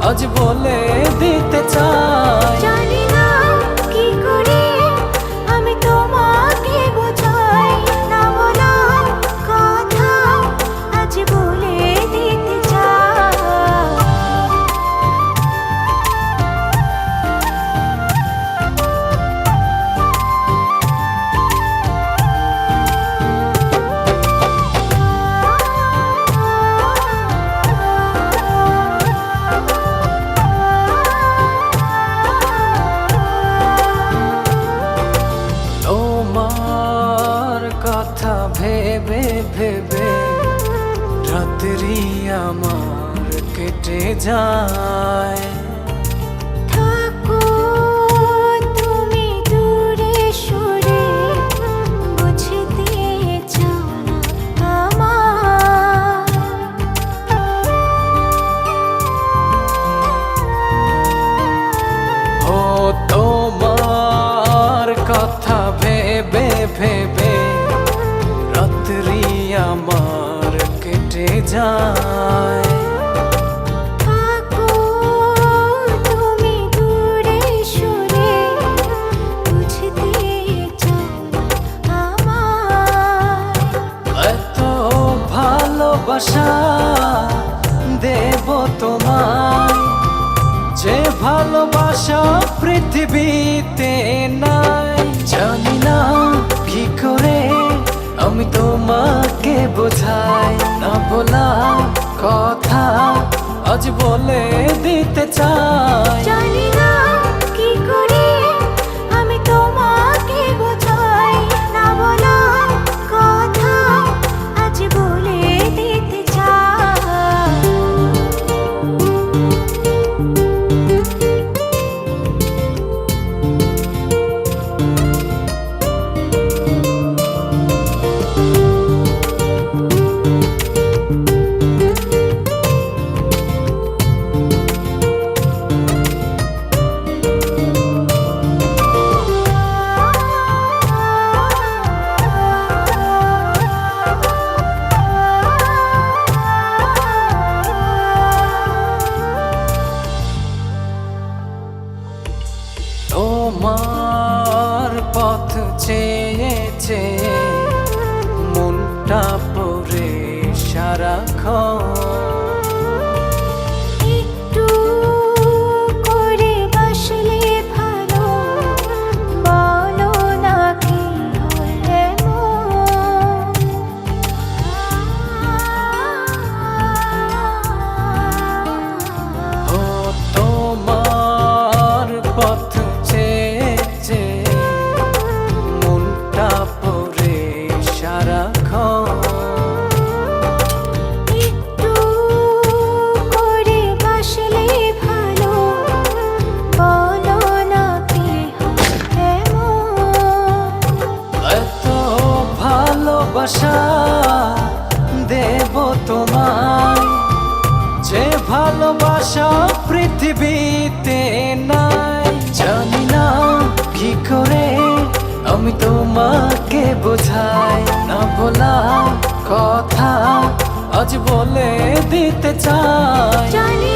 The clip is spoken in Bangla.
আজ বলে দিতে চাই। জানি না কি করে আমি তোমাকে বোঝাই, না বলা কথা আজ বলে দিতে চাই। তোমার কথা ভেবে ভেবে রাত্রি আমার কেটে যায়। থাকো তুমি দূরে সরে, বুঝতে চাও না আমার। ও তোমার কথা ভেবে ভেবে রাত্রি আমার কেটে যায়। থাকো তুমি দূরে সরে, বুঝতে চাও না আমার। এত ভালোবাসা দেব তোমায়, যে ভালোবাসা পৃথিবীতে নাই। জানি না কি করে আমি তোমাকে বোঝাই, না বলা কথা আজ বলে দিতে চাই। জানি না কি করে আমি তোমাকে বোঝাই, না বলা কথা আজ বলে দিতে চাই। তোমার পথ চেয়ে চেয়ে মনটা পড়ে সারাক্ষণ। একটু করে বাসলে ভালো, বলো না কি হলে ও তোমার পথ চেয়ে চেয়ে মনটা পড়ে সারাক্ষণ। একটু করে বাসলে ভালো, বলো না কি হলে এত ভালোবাসা দেব তোমায়, যে ভালোবাসা পৃথিবীতে নাই। জানি না কি করে আমি তোমাকে বোঝাই, না বলা কথা আজ বলে দিতে চাই। জানি